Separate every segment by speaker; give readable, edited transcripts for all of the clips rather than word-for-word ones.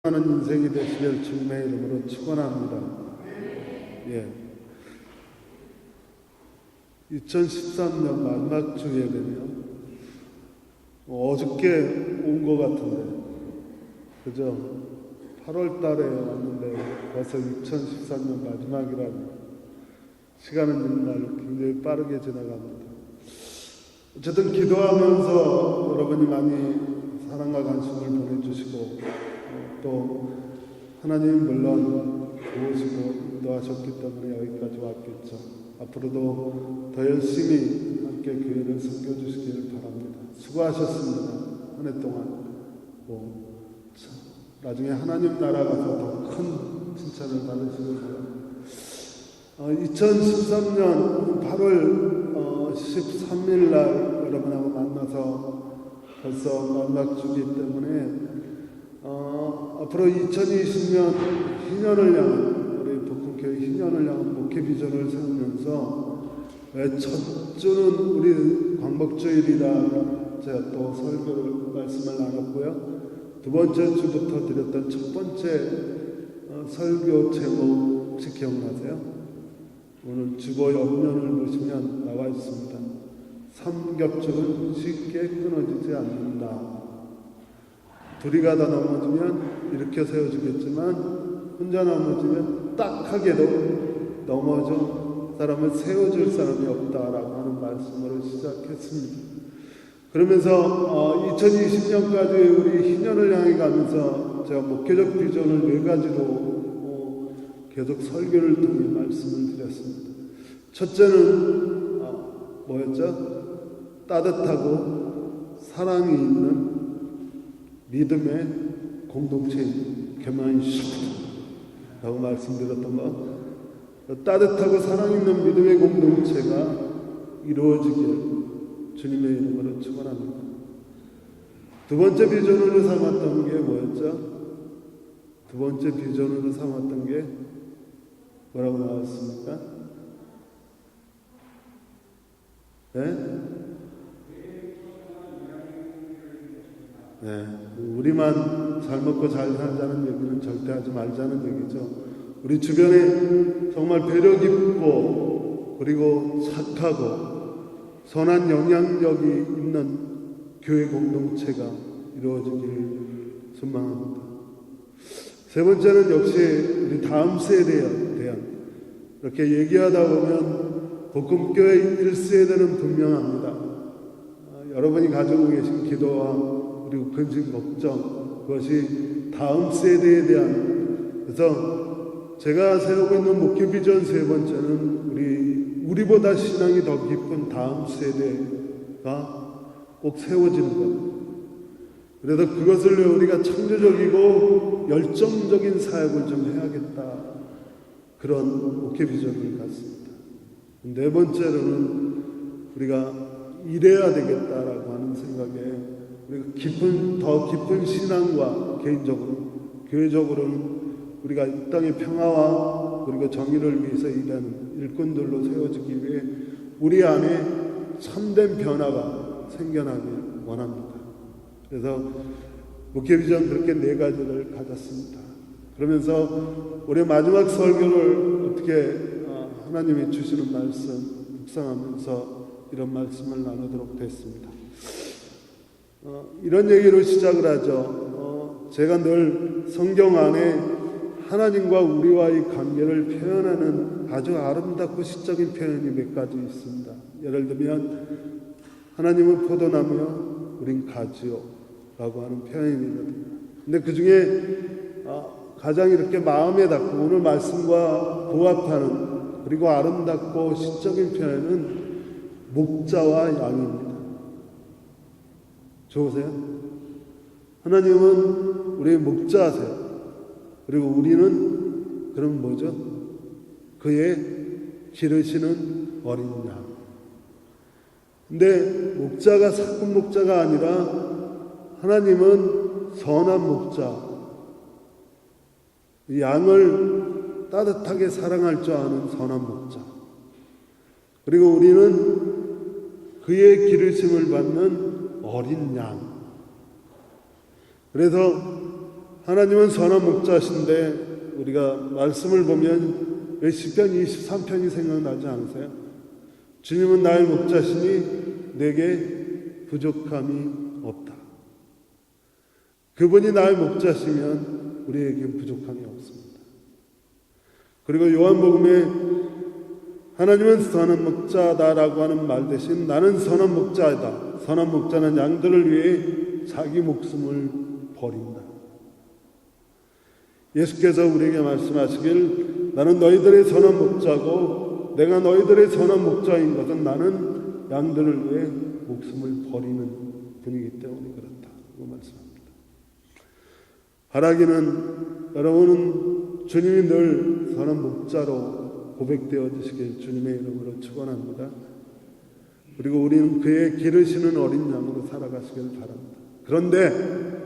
Speaker 1: 하는 인생이 되시길 주님의 이름으로 축원합니다. 예. 2013년 마지막 주 예배네요. 어저께 온 것 같은데, 그죠? 8월 달에 왔는데 벌써 2013년 마지막이라니 시간은 정말 굉장히 빠르게 지나갑니다. 어쨌든 기도하면서 여러분이 많이 사랑과 관심을 보내주시고 또 하나님 물론 도우시고 인도하셨기 때문에 여기까지 왔겠죠. 앞으로도 더 열심히 함께 교회를 섬겨주시길 바랍니다. 수고하셨습니다. 한 해 동안. 나중에 하나님 나라 가서 더 큰 칭찬을 받으시길 바랍니다. 2013년 8월 13일 날 여러분하고 만나서 벌써 마지막 주기 때문에 앞으로 2020년 희년을 향한 우리 복음교회 희년을 향한 목회 비전을 세우면서 첫 주는 우리 광복주일이라 제가 또 설교를 말씀을 나눴고요. 두 번째 주부터 드렸던 첫 번째 설교 제목 혹시 기억나세요? 오늘 주보 옆면을 보시면 나와 있습니다. 삼겹줄은 쉽게 끊어지지 않는다. 둘이 가다 넘어지면 일으켜 세워주겠지만 혼자 넘어지면 딱하게도 넘어져 사람을 세워줄 사람이 없다라고 하는 말씀으로 시작했습니다. 그러면서 2020년까지 우리 희년을 향해 가면서 제가 목회적 비전을 4가지로 계속 설교를 통해 말씀을 드렸습니다. 첫째는 뭐였죠? 따뜻하고 사랑이 있는 믿음의 공동체인 개만식이라고 말씀드렸던 거. 따뜻하고 사랑 있는 믿음의 공동체가 이루어지길 주님의 이름으로 축원합니다. 두 번째 비전으로 삼았던 게 뭐였죠? 두 번째 비전으로 삼았던 게 뭐라고 나왔습니까? 네? 네, 우리만 잘 먹고 잘 살자는 얘기는 절대 하지 말자는 얘기죠. 우리 주변에 정말 배려 깊고 그리고 착하고 선한 영향력이 있는 교회 공동체가 이루어지길 소망합니다. 세 번째는 역시 우리 다음 세대에 대한 이렇게 얘기하다 보면 복음교회 1세대는 분명합니다. 여러분이 가지고 계신 기도와 그리고 근심 걱정 그것이 다음 세대에 대한 그래서 제가 세우고 있는 목회 비전 세 번째는 우리보다 신앙이 더 깊은 다음 세대가 꼭 세워지는 것. 그래서 그것을 우리가 창조적이고 열정적인 사역을 좀 해야겠다. 그런 목회 비전을 갖습니다. 네 번째로는 우리가 일해야 되겠다라고 하는 생각에 우리가 더 깊은 신앙과 개인적으로, 교회적으로는 우리가 이 땅의 평화와 그리고 정의를 위해서 일하는 일꾼들로 세워지기 위해 우리 안에 참된 변화가 생겨나길 원합니다. 그래서 목회 비전 그렇게 4가지를 가졌습니다. 그러면서 올해 마지막 설교를 어떻게 하나님이 주시는 말씀 묵상하면서 이런 말씀을 나누도록 됐습니다. 이런 얘기로 시작을 하죠. 제가 늘 성경 안에 하나님과 우리와의 관계를 표현하는 아주 아름답고 시적인 표현이 몇 가지 있습니다. 예를 들면 하나님은 포도나무요 우린 가지요 라고 하는 표현이거든요. 근데 그 중에 가장 이렇게 마음에 닿고 오늘 말씀과 부합하는 그리고 아름답고 시적인 표현은 목자와 양입니다. 좋으세요? 하나님은 우리의 목자세요. 그리고 우리는 그럼 뭐죠? 그의 기르시는 어린 양. 근데 목자가 사꾼 목자가 아니라 하나님은 선한 목자. 양을 따뜻하게 사랑할 줄 아는 선한 목자. 그리고 우리는 그의 기르심을 받는 어린 양. 그래서 하나님은 선한 목자신데 우리가 말씀을 보면 왜 시편 23편이 생각나지 않으세요? 주님은 나의 목자시니 내게 부족함이 없다. 그분이 나의 목자시면 우리에게 부족함이 없습니다. 그리고 요한복음에 하나님은 선한 목자다라고 하는 말 대신 나는 선한 목자이다. 선한 목자는 양들을 위해 자기 목숨을 버린다. 예수께서 우리에게 말씀하시길 나는 너희들의 선한 목자고 내가 너희들의 선한 목자인 것은 나는 양들을 위해 목숨을 버리는 분이기 때문에 그렇다고 말씀합니다. 바라기는 여러분은 주님이 늘 선한 목자로 고백되어지시길 주님의 이름으로 축원합니다. 그리고 우리는 그의 기르시는 어린 양으로 살아가시길 바랍니다. 그런데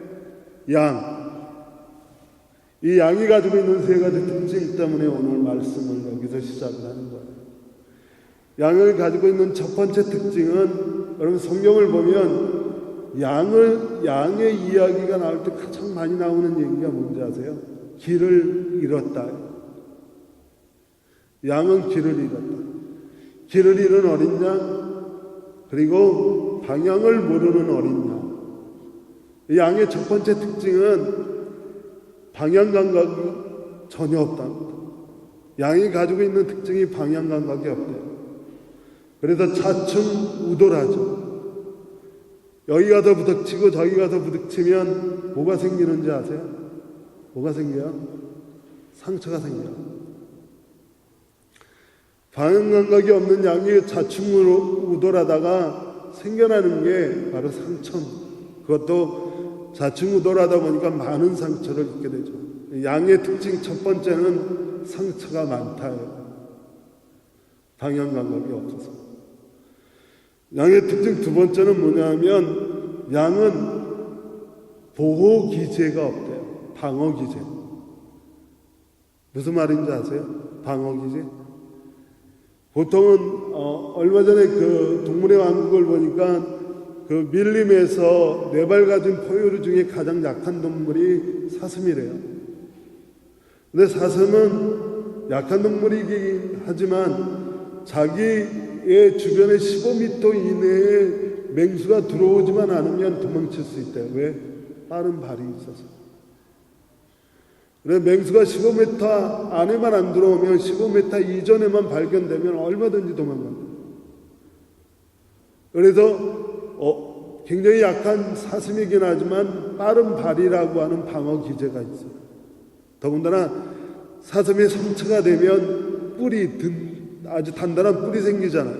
Speaker 1: 이 양이 가지고 있는 세 가지 특징 때문에 오늘 말씀을 여기서 시작을 하는 거예요. 양을 가지고 있는 첫 번째 특징은 여러분 성경을 보면 양의 이야기가 나올 때 가장 많이 나오는 얘기가 뭔지 아세요? 길을 잃었다. 양은 길을 잃었다. 길을 잃은 어린 양, 그리고 방향을 모르는 어린 양. 이 양의 첫 번째 특징은 방향 감각이 전혀 없답니다. 양이 가지고 있는 특징이 방향 감각이 없대요. 그래서 차츰우돌하죠. 여기 가서 부닥치고 저기 가서 부닥치면 뭐가 생기는지 아세요? 뭐가 생겨요? 상처가 생겨요. 방향 감각이 없는 양이 좌충우돌하다가 생겨나는 게 바로 상처입니다. 그것도 좌충우돌하다 보니까 많은 상처를 입게 되죠. 양의 특징 첫 번째는 상처가 많다예요. 방향 감각이 없어서. 양의 특징 두 번째는 뭐냐면 양은 보호 기제가 없대요. 방어 기제. 무슨 말인지 아세요? 방어 기제? 보통은 얼마 전에 그 동물의 왕국을 보니까 그 밀림에서 4발 가진 포유류 중에 가장 약한 동물이 사슴이래요. 근데 사슴은 약한 동물이긴 하지만 자기의 주변에 15m 이내에 맹수가 들어오지만 않으면 도망칠 수 있대요. 왜? 빠른 발이 있어서. 그래 맹수가 15m 안에만 안 들어오면 15m 이전에만 발견되면 얼마든지 도망갑니다. 그래서 굉장히 약한 사슴이긴 하지만 빠른 발이라고 하는 방어 기제가 있어요. 더군다나 사슴이 성체가 되면 아주 단단한 뿔이 생기잖아요.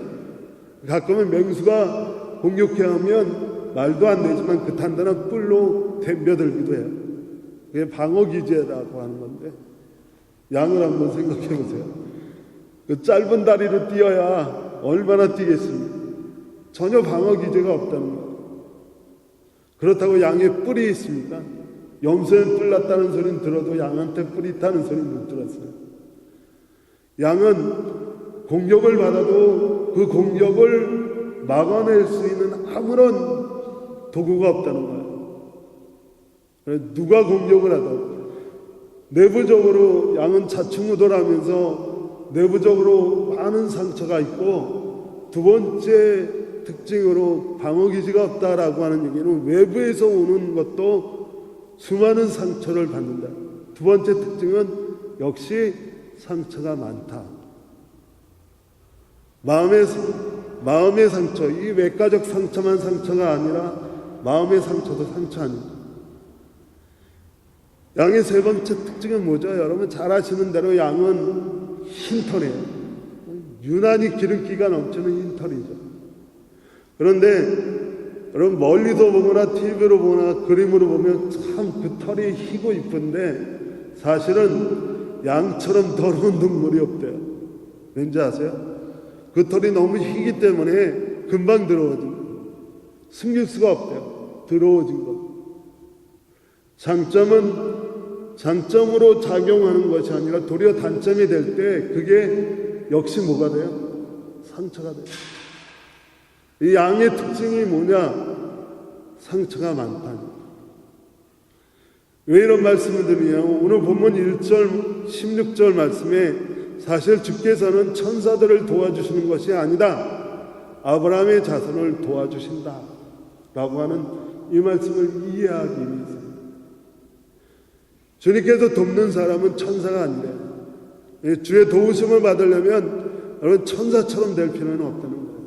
Speaker 1: 가끔은 맹수가 공격해하면 말도 안 되지만 그 단단한 뿔로 덤벼들기도 해요. 그게 방어 기제라고 하는 건데 양을 한번 생각해 보세요. 그 짧은 다리로 뛰어야 얼마나 뛰겠습니까? 전혀 방어 기제가 없다는 거예요. 그렇다고 양에 뿔이 있습니까? 염소에 뿔 났다는 소리는 들어도 양한테 뿔이 있다는 소리는 못 들었어요. 양은 공격을 받아도 그 공격을 막아낼 수 있는 아무런 도구가 없다는 거예요. 누가 공격을 하든 내부적으로 양은 좌충우돌하면서 내부적으로 많은 상처가 있고 두 번째 특징으로 방어 기지가 없다라고 하는 얘기는 외부에서 오는 것도 수많은 상처를 받는다. 두 번째 특징은 역시 상처가 많다. 마음의 상처, 이 외과적 상처만 상처가 아니라 마음의 상처도 상처 아닙니다. 양의 세 번째 특징은 뭐죠? 여러분 잘 아시는 대로 양은 흰털이에요. 유난히 기름기가 넘치는 흰털이죠. 그런데 여러분 멀리서 보거나 TV로 보거나 그림으로 보면 참 그 털이 희고 이쁜데 사실은 양처럼 더러운 동물이 없대요. 왠지 아세요? 그 털이 너무 희기 때문에 금방 더러워진 거예요. 숨길 수가 없대요. 더러워진 거. 장점으로 작용하는 것이 아니라 도리어 단점이 될 때 그게 역시 뭐가 돼요? 상처가 돼요. 이 양의 특징이 뭐냐? 상처가 많다니. 왜 이런 말씀을 드리냐면 오늘 본문 1절 16절 말씀에 사실 주께서는 천사들을 도와주시는 것이 아니다, 아브라함의 자손을 도와주신다 라고 하는 이 말씀을 이해하기 위해서, 주님께서 돕는 사람은 천사가 아니래요. 주의 도우심을 받으려면 여러분 천사처럼 될 필요는 없다는 거예요.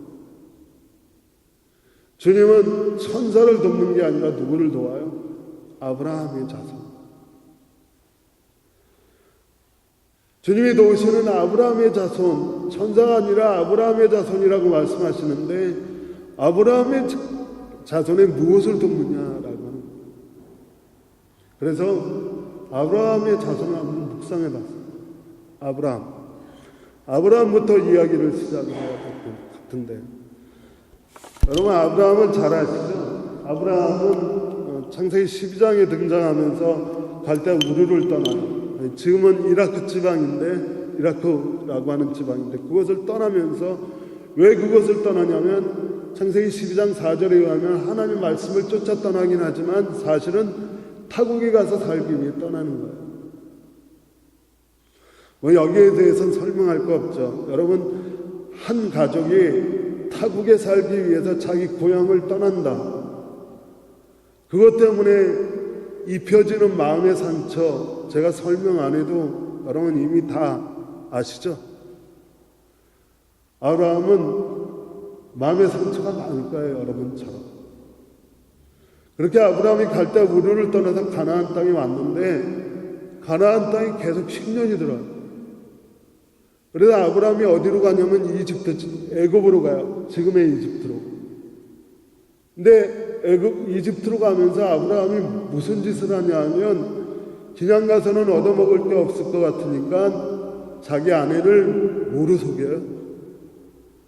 Speaker 1: 주님은 천사를 돕는 게 아니라 누구를 도와요? 아브라함의 자손. 주님이 도우시는 아브라함의 자손, 천사가 아니라 아브라함의 자손이라고 말씀하시는데 아브라함의 자손에 무엇을 돕느냐라고 하는 거예요. 그래서 아브라함의 자손을 한번 묵상해 봤어요. 아브라함부터 이야기를 시작해야 될 것 같은데, 여러분 아브라함을 잘 아시죠? 아브라함은 창세기 12장에 등장하면서 갈대아 우르를 떠나요. 지금은 이라크 지방인데, 이라크라고 하는 지방인데 그것을 떠나면서, 왜 그것을 떠나냐면 창세기 12장 4절에 의하면 하나님 말씀을 쫓아 떠나긴 하지만 사실은 타국에 가서 살기 위해 떠나는 거예요. 여기에 대해서는 설명할 거 없죠. 여러분, 한 가족이 타국에 살기 위해서 자기 고향을 떠난다. 그것 때문에 입혀지는 마음의 상처, 제가 설명 안 해도 여러분 이미 다 아시죠? 아브라함은 마음의 상처가 많을 거예요, 여러분처럼. 그렇게 아브라함이 갈대아 우르를 떠나서 가나안 땅에 왔는데 가나안 땅이 계속 10년이 들어요. 그래서 아브라함이 어디로 가냐면 애굽으로 가요. 지금의 이집트로. 근데 이집트로 가면서 아브라함이 무슨 짓을 하냐 하면 그냥 가서는 얻어먹을 게 없을 것 같으니까 자기 아내를 뭐로 속여요?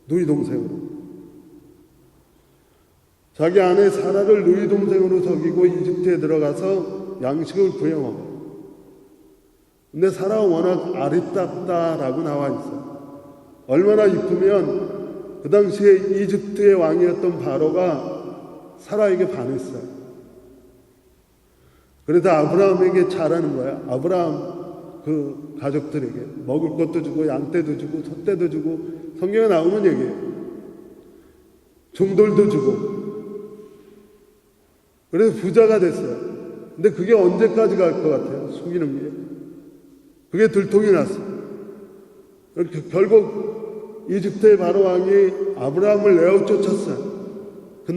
Speaker 1: 누이 동생으로. 자기 아내 사라를 누이 동생으로 속이고 이집트에 들어가서 양식을 구해 먹어요. 근데 사라가 워낙 아리따다라고 나와 있어요. 얼마나 이쁘면 그 당시에 이집트의 왕이었던 바로가 사라에게 반했어요. 그래서 아브라함에게 잘하는 거야. 아브라함 그 가족들에게 먹을 것도 주고 양떼도 주고 소떼도 주고, 성경에 나오는 얘기예요. 종들도 주고. 그래서 부자가 됐어요. 근데 그게 언제까지 갈 것 같아요? 속이는 게. 그게 들통이 났어요. 결국 이집트의 바로 왕이 아브라함을 내어 쫓았어요. 그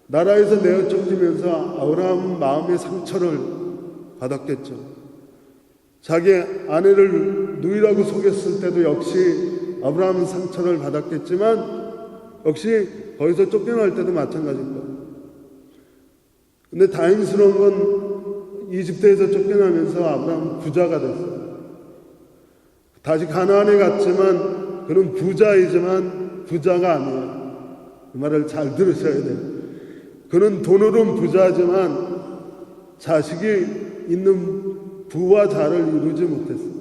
Speaker 1: 나라에서 내어 쫓으면서 아브라함은 마음의 상처를 받았겠죠. 자기 아내를 누이라고 속였을 때도 역시 아브라함은 상처를 받았겠지만 역시 거기서 쫓겨날 때도 마찬가지일 거예요. 근데 다행스러운 건 이집트에서 쫓겨나면서 아브라함은 부자가 됐어요. 다시 가나안에 갔지만 그는 부자이지만 부자가 아니에요. 그 말을 잘 들으셔야 돼요. 그는 돈으로는 부자지만 자식이 있는 부와 자를 이루지 못했어요.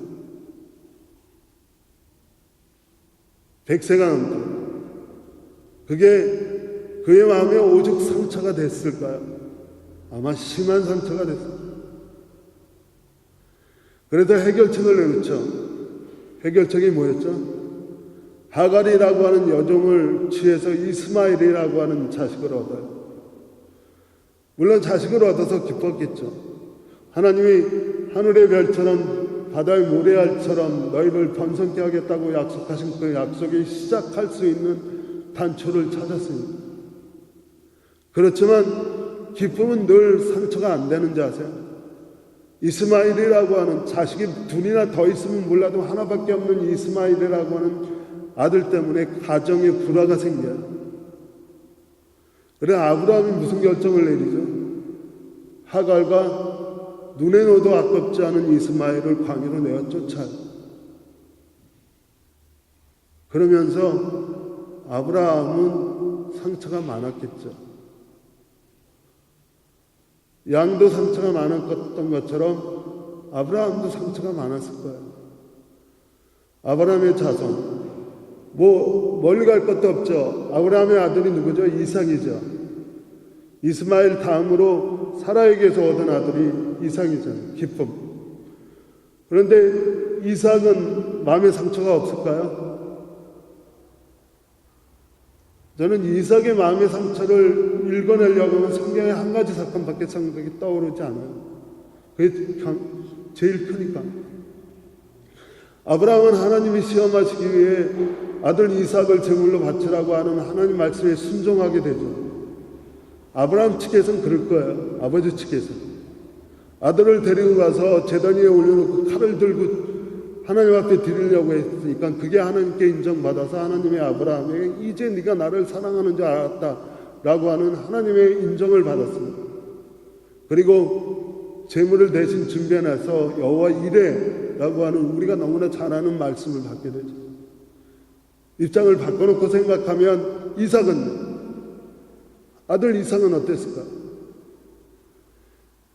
Speaker 1: 100세가 넘도록. 그게 그의 마음에 오죽 상처가 됐을까요? 아마 심한 상처가 됐어요. 그래서 해결책을 내놓죠. 해결책이 뭐였죠? 하갈이라고 하는 여종을 취해서 이스마엘이라고 하는 자식을 얻어요. 물론 자식을 얻어서 기뻤겠죠. 하나님이 하늘의 별처럼 바다의 모래알처럼 너희를 번성케 하겠다고 약속하신 그 약속이 시작할 수 있는 단초를 찾았습니다. 그렇지만 기쁨은 늘 상처가 안 되는지 아세요? 이스마엘이라고 하는 자식이 둘이나 더 있으면 몰라도 하나밖에 없는 이스마엘이라고 하는 아들 때문에 가정에 불화가 생겨요. 그래 아브라함이 무슨 결정을 내리죠? 하갈과 눈에 넣어도 아깝지 않은 이스마엘을 광야로 내어 쫓아요. 그러면서 아브라함은 상처가 많았겠죠. 양도 상처가 많았던 것처럼 아브라함도 상처가 많았을 거예요. 아브라함의 자손, 멀리 갈 것도 없죠. 아브라함의 아들이 누구죠? 이삭이죠. 이스마엘 다음으로 사라에게서 얻은 아들이 이삭이잖아요. 기쁨. 그런데 이삭은 마음의 상처가 없을까요? 저는 이삭의 마음의 상처를 읽어내려고 하면 성경에 한 가지 사건밖에 생각이 떠오르지 않아요. 그게 제일 크니까. 아브라함은 하나님이 시험하시기 위해 아들 이삭을 제물로 바치라고 하는 하나님 말씀에 순종하게 되죠. 아브라함 측에서는 그럴 거예요. 아버지 측에서. 아들을 데리고 가서 제단 위에 올려놓고 칼을 들고 하나님 앞에 드리려고 했으니까 그게 하나님께 인정받아서 하나님의 아브라함에게 이제 네가 나를 사랑하는 줄 알았다 라고 하는 하나님의 인정을 받았습니다. 그리고 제물을 대신 준비해놔서 여호와 이레 라고 하는 우리가 너무나 잘 아는 말씀을 받게 되죠. 입장을 바꿔놓고 생각하면 아들 이삭은 어땠을까?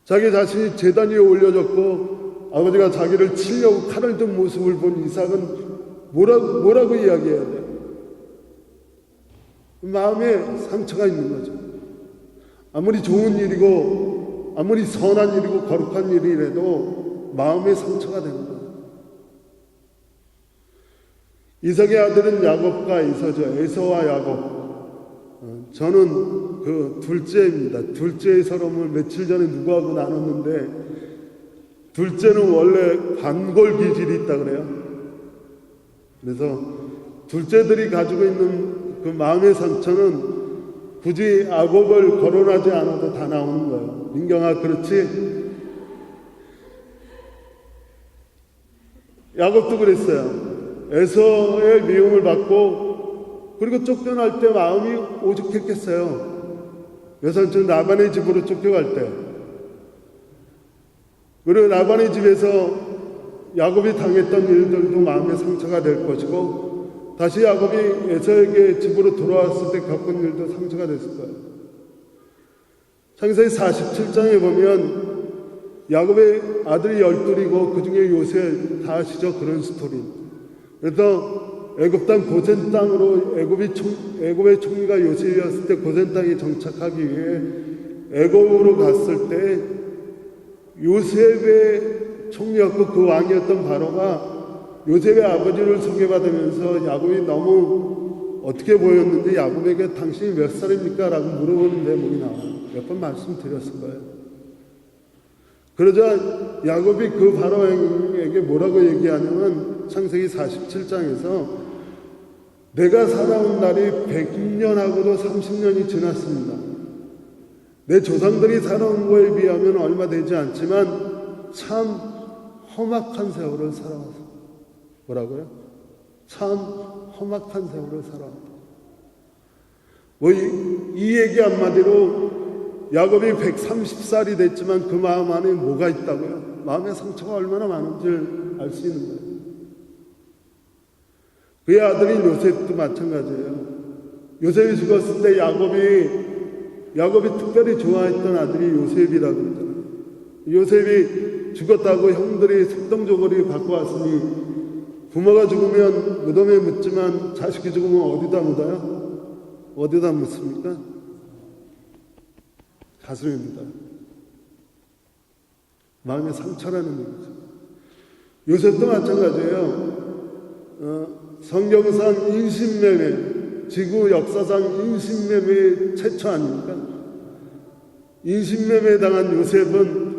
Speaker 1: 자기 자신이 제단 위에 올려졌고 아버지가 자기를 치려고 칼을 든 모습을 본 이삭은 뭐라고 이야기해야 돼요? 마음에 상처가 있는 거죠. 아무리 좋은 일이고 아무리 선한 일이고 거룩한 일이라도 마음에 상처가 되는 거예요. 이삭의 아들은 야곱과 에서죠. 에서와 야곱. 저는 그 둘째입니다. 둘째의 서름을 며칠 전에 누구하고 나눴는데 둘째는 원래 반골 기질이 있다 그래요. 그래서 둘째들이 가지고 있는 그 마음의 상처는 굳이 야곱을 거론하지 않아도 다 나오는 거예요. 민경아 그렇지? 야곱도 그랬어요. 에서의 미움을 받고 그리고 쫓겨날 때 마음이 오죽했겠어요. 몇 살쯤 라반의 집으로 쫓겨갈 때. 그리고 라반의 집에서 야곱이 당했던 일들도 마음의 상처가 될 것이고 다시 야곱이 에서에게 집으로 돌아왔을 때 겪은 일도 상처가 됐을 거예요. 창세기 47장에 보면 야곱의 아들이 12이고 그 중에 요셉 다 아시죠? 그런 스토리. 그래서 애굽 땅 고센 땅으로 애굽의 총리가 요셉이었을 때 고센 땅에 정착하기 위해 애굽으로 갔을 때 요셉의 총리였고 그 왕이었던 바로가 요셉의 아버지를 소개받으면서 야곱이 너무 어떻게 보였는지 야곱에게 당신이 몇 살입니까? 라고 물어보는 대목이 나와요. 몇 번 말씀드렸을 거예요. 그러자 야곱이 그 바로에게 뭐라고 얘기하냐면 창세기 47장에서 내가 살아온 날이 100년하고도 30년이 지났습니다. 내 조상들이 살아온 거에 비하면 얼마 되지 않지만 참 험악한 세월을 살아왔어. 뭐라고요? 참 험악한 세월을 살아왔다. 이 얘기 한마디로 야곱이 130살이 됐지만 그 마음 안에 뭐가 있다고요? 마음의 상처가 얼마나 많은지를 알 수 있는 거예요. 그의 아들인 요셉도 마찬가지예요. 요셉이 죽었을 때 야곱이 특별히 좋아했던 아들이 요셉이라고 그러잖아요. 요셉이 죽었다고 형들이 색동저고리 갖고 왔으니 부모가 죽으면 무덤에 묻지만 자식이 죽으면 어디다 묻어요? 어디다 묻습니까? 가슴에 묻어요. 마음의 상처라는 얘기죠. 요셉도 마찬가지예요. 성경상 인신매매, 지구 역사상 인신매매 최초 아닙니까? 인신매매 당한 요셉은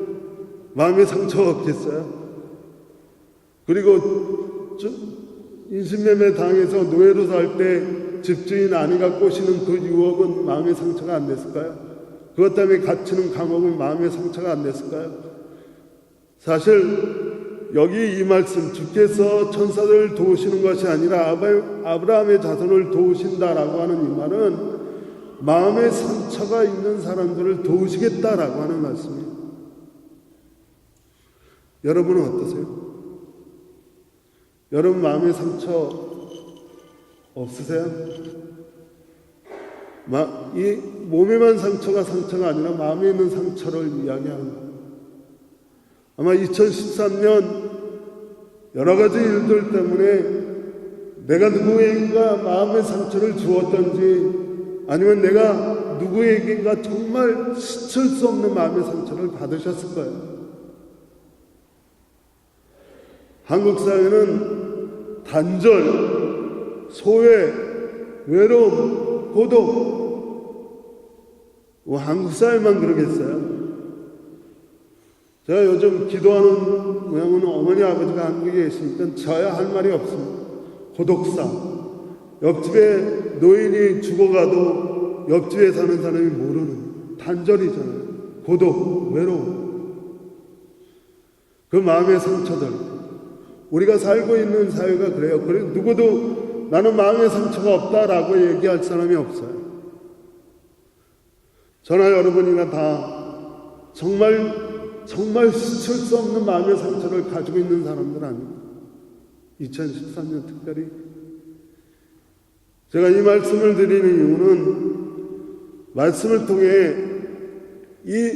Speaker 1: 마음의 상처가 없겠어요? 그리고 인신매매 당해서 노예로 살 때 집주인 아내가 꼬시는 그 유혹은 마음의 상처가 안 됐을까요? 그것 때문에 갇히는 감옥은 마음의 상처가 안 됐을까요? 사실 여기 이 말씀, 주께서 천사들을 도우시는 것이 아니라 아브라함의 자손을 도우신다라고 하는 이 말은 마음의 상처가 있는 사람들을 도우시겠다라고 하는 말씀이에요. 여러분은 어떠세요? 여러분 마음의 상처 없으세요? 이 몸에만 상처가 아니라 마음에 있는 상처를 이야기하는 거예요. 아마 2013년 여러 가지 일들 때문에 내가 누구에게가 마음의 상처를 주었던지 아니면 내가 누구에게인가 정말 스칠 수 없는 마음의 상처를 받으셨을 거예요. 한국 사회는 단절, 소외, 외로움, 고독, 한국 사회만 그러겠어요? 제가 요즘 기도하는 모양은 어머니 아버지가 한국에 계시니까 저야 할 말이 없습니다. 고독사, 옆집에 노인이 죽어가도 옆집에 사는 사람이 모르는 단절이잖아요. 고독, 외로움, 그 마음의 상처들. 우리가 살고 있는 사회가 그래요. 그래 누구도 나는 마음의 상처가 없다라고 얘기할 사람이 없어요. 저나 여러분이나 다 정말 스칠 수 없는 마음의 상처를 가지고 있는 사람들 아닙니까? 2013년 특별히 제가 이 말씀을 드리는 이유는 말씀을 통해 이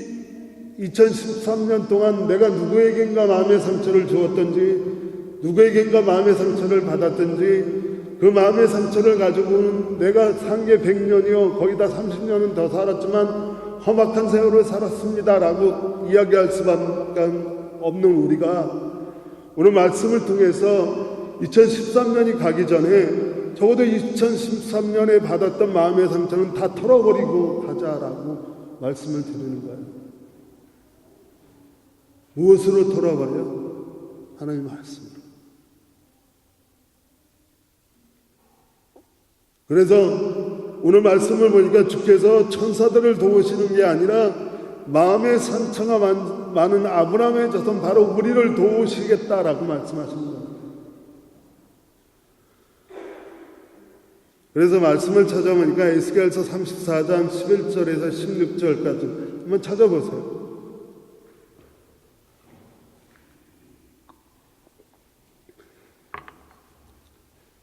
Speaker 1: 2013년 동안 내가 누구에겐가 마음의 상처를 주었던지 누구에겐가 마음의 상처를 받았던지 그 마음의 상처를 가지고는 내가 상계 100년이요 거기다 30년은 더 살았지만 험악한 세월을 살았습니다라고 이야기할 수밖에 없는 우리가 오늘 말씀을 통해서 2013년이 가기 전에 적어도 2013년에 받았던 마음의 상처는 다 털어버리고 가자라고 말씀을 드리는 거예요. 무엇으로 털어버려요? 하나님 말씀으로. 그래서 오늘 말씀을 보니까 주께서 천사들을 도우시는 게 아니라 마음의 상처가 많은 아브라함의 자손 바로 우리를 도우시겠다라고 말씀하시는 거예요. 그래서 말씀을 찾아보니까 에스겔서 34장 11절에서 16절까지 한번 찾아보세요.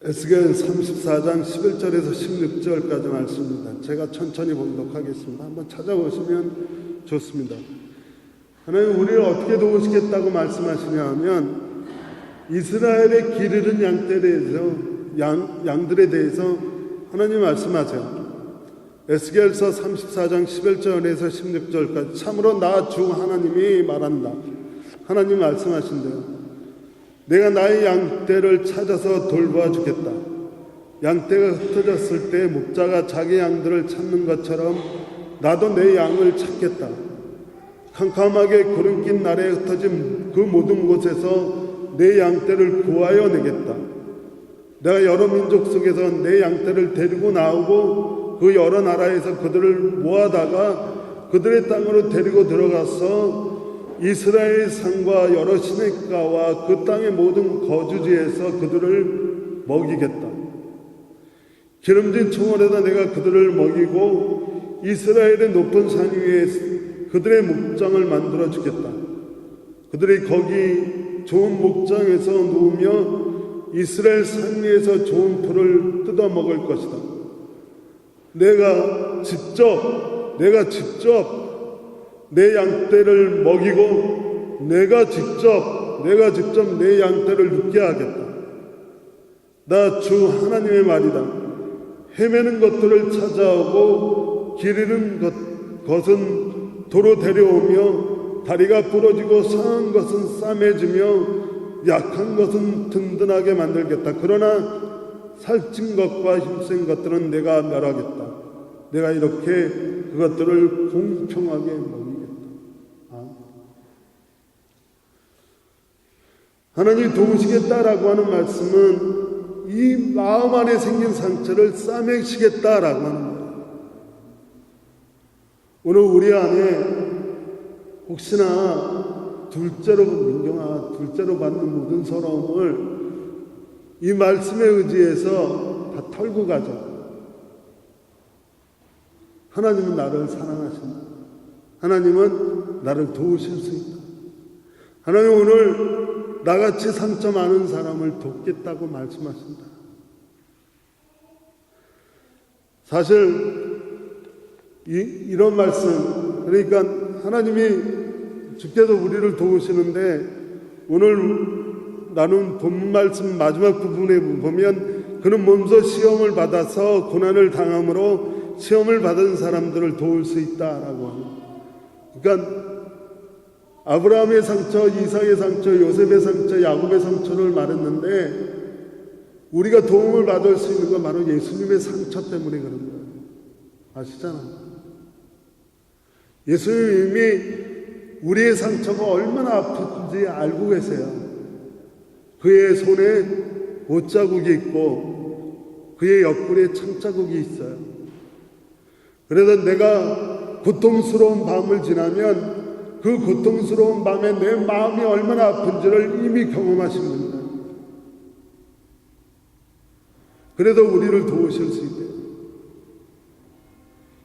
Speaker 1: 에스겔 34장 11절에서 16절까지 말씀입니다. 제가 천천히 봉독하겠습니다. 한번 찾아보시면 좋습니다. 하나님 우리를 어떻게 도우시겠다고 말씀하시냐 하면 이스라엘의 길 잃은 양들에 대해서 하나님 말씀하세요. 에스겔서 34장 11절에서 16절까지 참으로 나 주 하나님이 말한다. 하나님 말씀하신대요. 내가 나의 양떼를 찾아서 돌보아 주겠다. 양떼가 흩어졌을 때 목자가 자기 양들을 찾는 것처럼 나도 내 양을 찾겠다. 캄캄하게 구름 낀 날에 흩어진 그 모든 곳에서 내 양떼를 구하여 내겠다. 내가 여러 민족 속에서 내 양떼를 데리고 나오고 그 여러 나라에서 그들을 모아다가 그들의 땅으로 데리고 들어가서 이스라엘 산과 여러 시냇가와 그 땅의 모든 거주지에서 그들을 먹이겠다. 기름진 초원에다 내가 그들을 먹이고 이스라엘의 높은 산 위에 그들의 목장을 만들어 주겠다. 그들이 거기 좋은 목장에서 누우며 이스라엘 산 위에서 좋은 풀을 뜯어 먹을 것이다. 내가 직접 내 양떼를 먹이고 내가 직접 내 양떼를 눕게 하겠다. 나 주 하나님의 말이다. 헤매는 것들을 찾아오고 길 잃은 것은 도로 데려오며 다리가 부러지고 상한 것은 싸매지며 약한 것은 든든하게 만들겠다. 그러나 살찐 것과 힘센 것들은 내가 멸하겠다. 내가 이렇게 그것들을 공평하게 먹이겠다. 하나님이 도우시겠다라고 하는 말씀은 이 마음 안에 생긴 상처를 싸매시겠다라고 하는 거예요. 오늘 우리 안에 혹시나 둘째로 받는 모든 서러움을 이 말씀에 의지해서 다 털고 가자. 하나님은 나를 사랑하신다. 하나님은 나를 도우실 수 있다. 하나님 오늘 나같이 상처 많은 사람을 돕겠다고 말씀하신다. 사실 이런 말씀, 그러니까 하나님이 주께서 우리를 도우시는데 오늘 나눈 본 말씀 마지막 부분에 보면 그는 몸소 시험을 받아서 고난을 당함으로 시험을 받은 사람들을 도울 수 있다라고 하는. 그러니까 아브라함의 상처, 이삭의 상처, 요셉의 상처, 야곱의 상처를 말했는데 우리가 도움을 받을 수 있는 건 바로 예수님의 상처 때문에 그런 거예요. 아시잖아요. 예수님이 우리의 상처가 얼마나 아픈지 알고 계세요. 그의 손에 옷자국이 있고 그의 옆구리에 창자국이 있어요. 그래서 내가 고통스러운 밤을 지나면 그 고통스러운 밤에 내 마음이 얼마나 아픈지를 이미 경험하신 분이다. 그래도 우리를 도우실 수 있대요.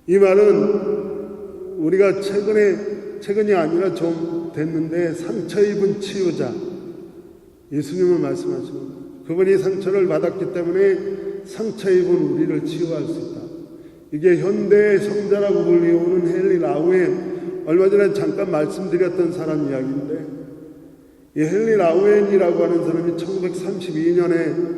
Speaker 1: 이 말은 우리가 최근이 아니라 좀 됐는데 상처 입은 치유자 예수님은 말씀하십니다. 그분이 상처를 받았기 때문에 상처 입은 우리를 치유할 수 있다. 이게 현대의 성자라고 불리우는 헨리 라우엔, 얼마 전에 잠깐 말씀드렸던 사람 이야기인데, 이 헨리 라우엔이라고 하는 사람이 1932년에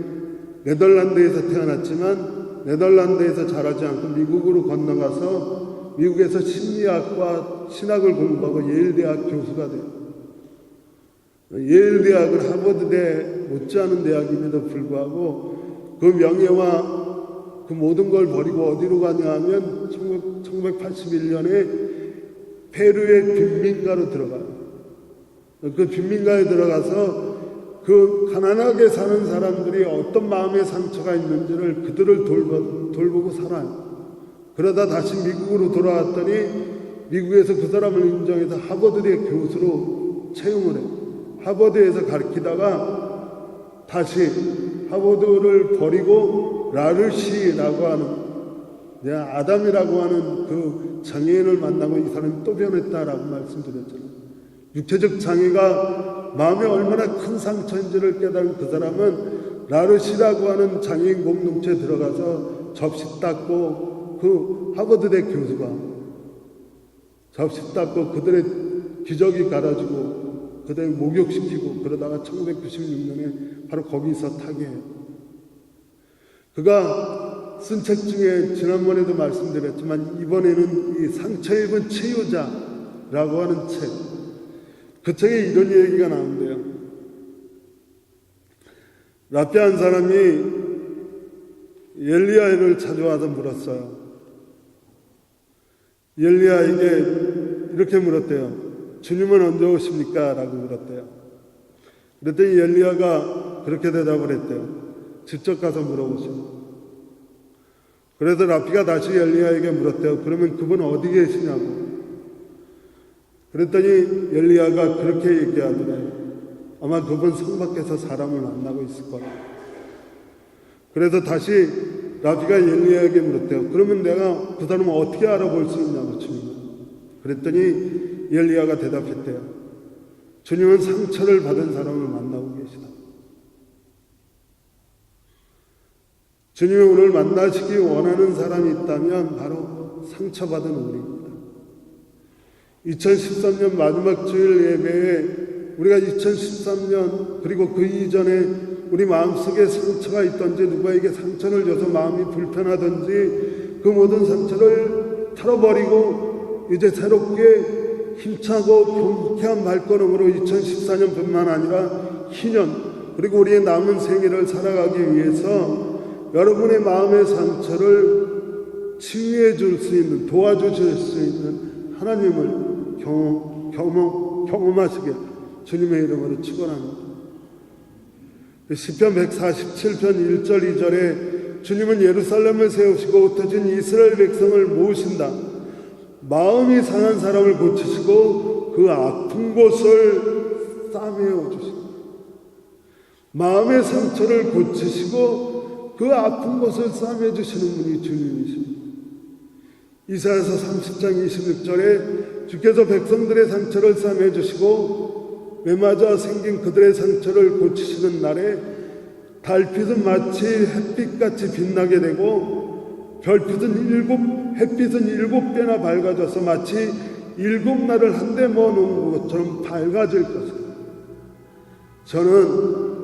Speaker 1: 네덜란드에서 태어났지만 네덜란드에서 자라지 않고 미국으로 건너가서 미국에서 심리학과 신학을 공부하고 예일대학 교수가 돼요. 예일대학은 하버드대 못지않은 대학임에도 불구하고 그 명예와 그 모든 걸 버리고 어디로 가냐 하면 1981년에 페루의 빈민가로 들어가요. 그 빈민가에 들어가서 그 가난하게 사는 사람들이 어떤 마음의 상처가 있는지를 그들을 돌보고 살아요. 그러다 다시 미국으로 돌아왔더니 미국에서 그 사람을 인정해서 하버드대 교수로 채용을 해요. 하버드에서 가르치다가 다시 하버드를 버리고 라르시라고 하는 아담이라고 하는 그 장애인을 만나고 이 사람이 또 변했다라고 말씀드렸잖아요. 육체적 장애가 마음에 얼마나 큰 상처인지를 깨달은 그 사람은 라르시라고 하는 장애인 공동체에 들어가서 접시 닦고 그 하버드대 교수가 접시 닦고 그들의 기저귀 갈아주고 그들 목욕시키고 그러다가 1996년에 바로 거기서 타계해요. 그가 쓴 책 중에 지난번에도 말씀드렸지만 이번에는 이 상처 입은 치유자라고 하는 책, 그 책에 이런 얘기가 나온대요. 라삐 한 사람이 엘리야를 찾아와서 물었어요. 엘리야에게 이렇게 물었대요. 주님은 언제 오십니까? 라고 물었대요. 그랬더니 엘리야가 그렇게 대답을 했대요. 직접 가서 물어보시오. 그래서 라피가 다시 엘리야에게 물었대요. 그러면 그분 어디 계시냐고. 그랬더니 엘리야가 그렇게 얘기하더래요. 아마 그분 성 밖에서 사람을 만나고 있을 거라. 그래서 다시 라피가 엘리야에게 물었대요. 그러면 내가 그 사람을 어떻게 알아볼 수 있냐고 주님은. 그랬더니 엘리야가 대답했대요. 주님은 상처를 받은 사람을 만나고 계시다. 주님이 오늘 만나시기 원하는 사람이 있다면 바로 상처받은 우리입니다. 2013년 마지막 주일 예배에 우리가 2013년 그리고 그 이전에 우리 마음속에 상처가 있던지 누구에게 상처를 줘서 마음이 불편하던지 그 모든 상처를 털어버리고 이제 새롭게 힘차고 경쾌한 발걸음으로 2014년뿐만 아니라 희년 그리고 우리의 남은 생애를 살아가기 위해서 여러분의 마음의 상처를 치유해 줄 수 있는, 도와주실 수 있는 하나님을 경험하시게 주님의 이름으로 축원합니다. 시편 147편 1절 2절에 주님은 예루살렘을 세우시고 흩어진 이스라엘 백성을 모으신다. 마음이 상한 사람을 고치시고 그 아픈 곳을 싸매어 주신다. 마음의 상처를 고치시고 그 아픈 것을 싸매 주시는 분이 주님이십니다. 이사야서 30장 26절에 주께서 백성들의 상처를 싸매 주시고 매맞아 생긴 그들의 상처를 고치시는 날에 달빛은 마치 햇빛같이 빛나게 되고 햇빛은 7배나 밝아져서 마치 7날을 한데 모아놓은 것처럼 밝아질 것입니다. 저는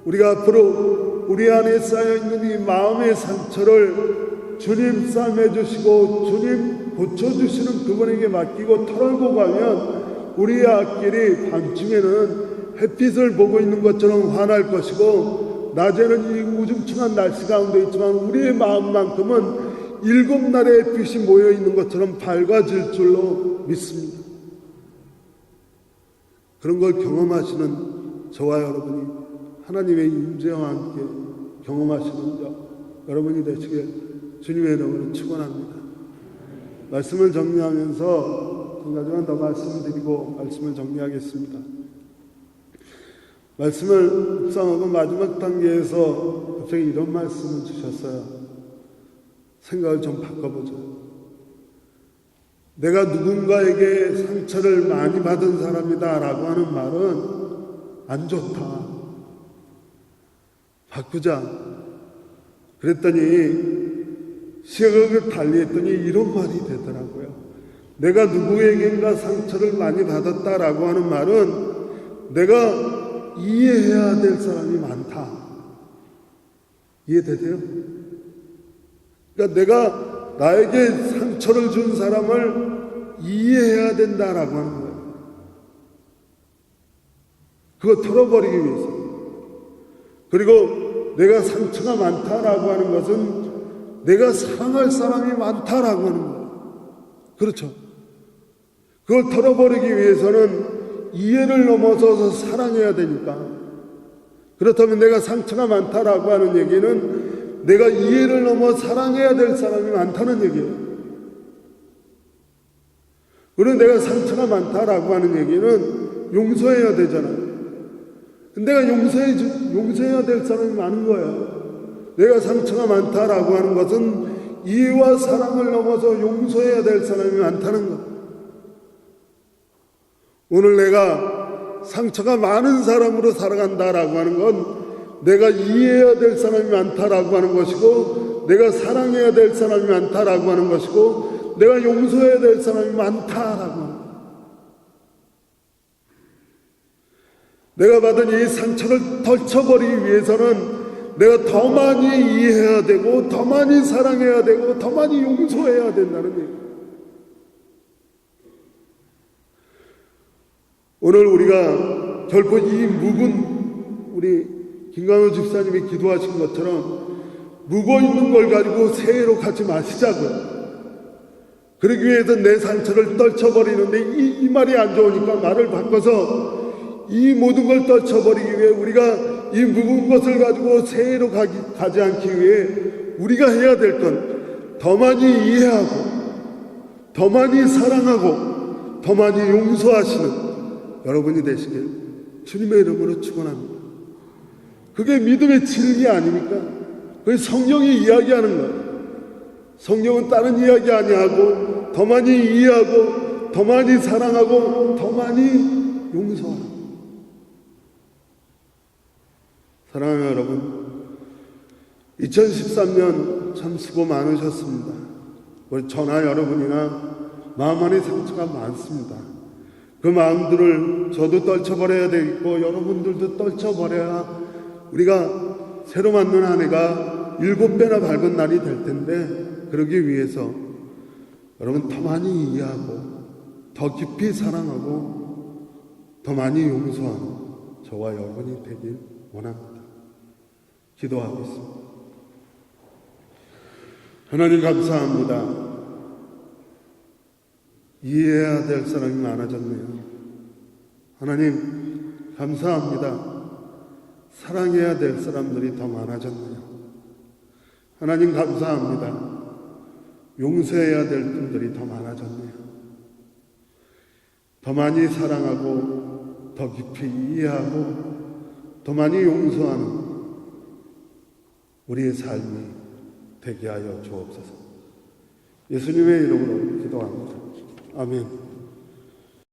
Speaker 1: 우리가 앞으로 우리 안에 쌓여있는 이 마음의 상처를 주님 싸매 주시고 주님 고쳐주시는 그분에게 맡기고 털고 가면 우리의 앞길이 밤중에는 햇빛을 보고 있는 것처럼 환할 것이고 낮에는 이 우중충한 날씨 가운데 있지만 우리의 마음만큼은 7날의 햇빛이 모여 있는 것처럼 밝아질 줄로 믿습니다. 그런 걸 경험하시는 저와 여러분이 하나님의 임재와 함께 경험하시는 여러분이 되시길 주님의 이름으로 축원합니다. 말씀을 정리하면서 한 가지만 더 말씀드리고 말씀을 정리하겠습니다. 말씀을 묵상하고 마지막 단계에서 갑자기 이런 말씀을 주셨어요. 생각을 좀 바꿔보자. 내가 누군가에게 상처를 많이 받은 사람이다 라고 하는 말은 안 좋다. 바꾸자. 그랬더니 시각을 달리했더니 이런 말이 되더라고요. 내가 누구에게인가 상처를 많이 받았다라고 하는 말은 내가 이해해야 될 사람이 많다. 이해되세요? 그러니까 내가 나에게 상처를 준 사람을 이해해야 된다라고 하는 거예요. 그거 털어버리기 위해서. 그리고 내가 상처가 많다라고 하는 것은 내가 사랑할 사람이 많다라고 하는 거예요. 그렇죠. 그걸 털어버리기 위해서는 이해를 넘어서서 사랑해야 되니까. 그렇다면 내가 상처가 많다라고 하는 얘기는 내가 이해를 넘어 사랑해야 될 사람이 많다는 얘기예요. 그리고 내가 상처가 많다라고 하는 얘기는 용서해야 되잖아요. 내가 용서해야 될 사람이 많은 거예요. 내가 상처가 많다라고 하는 것은 이해와 사랑을 넘어서 용서해야 될 사람이 많다는 것. 오늘 내가 상처가 많은 사람으로 살아간다라고 하는 건 내가 이해해야 될 사람이 많다라고 하는 것이고 내가 사랑해야 될 사람이 많다라고 하는 것이고 내가 용서해야 될 사람이 많다라고 하는 것. 내가 받은 이 상처를 덜쳐버리기 위해서는 내가 더 많이 이해해야 되고 더 많이 사랑해야 되고 더 많이 용서해야 된다는 얘기예요. 오늘 우리가 결코 이 묵은 우리 김광호 집사님이 기도하신 것처럼 묵어 있는 걸 가지고 새해로 가지 마시자고요. 그러기 위해서 내 상처를 떨쳐버리는데 이 말이 안 좋으니까 말을 바꿔서 이 모든 걸 떨쳐버리기 위해 우리가 이 묵은 것을 가지고 새해로 가지 않기 위해 우리가 해야 될 건 더 많이 이해하고 더 많이 사랑하고 더 많이 용서하시는 여러분이 되시길 주님의 이름으로 축원합니다. 그게 믿음의 진리 아닙니까? 그게 성경이 이야기하는 거예요. 성경은 다른 이야기 아니하고 더 많이 이해하고 더 많이 사랑하고 더 많이 용서하고. 사랑하는 여러분, 2013년 참 수고 많으셨습니다. 우리 저나 여러분이나 마음 안에 상처가 많습니다. 그 마음들을 저도 떨쳐버려야 되겠고 여러분들도 떨쳐버려야 우리가 새로 맞는 한 해가 7배나 밝은 날이 될 텐데 그러기 위해서 여러분 더 많이 이해하고 더 깊이 사랑하고 더 많이 용서하는 저와 여러분이 되길 원합니다. 기도하겠습니다. 하나님 감사합니다. 이해해야 될 사람이 많아졌네요. 하나님 감사합니다. 사랑해야 될 사람들이 더 많아졌네요. 하나님 감사합니다. 용서해야 될 분들이 더 많아졌네요. 더 많이 사랑하고 더 깊이 이해하고 더 많이 용서하는 우리의 삶이 되게 하여 주옵소서. 예수님의 이름으로 기도합니다. 아멘.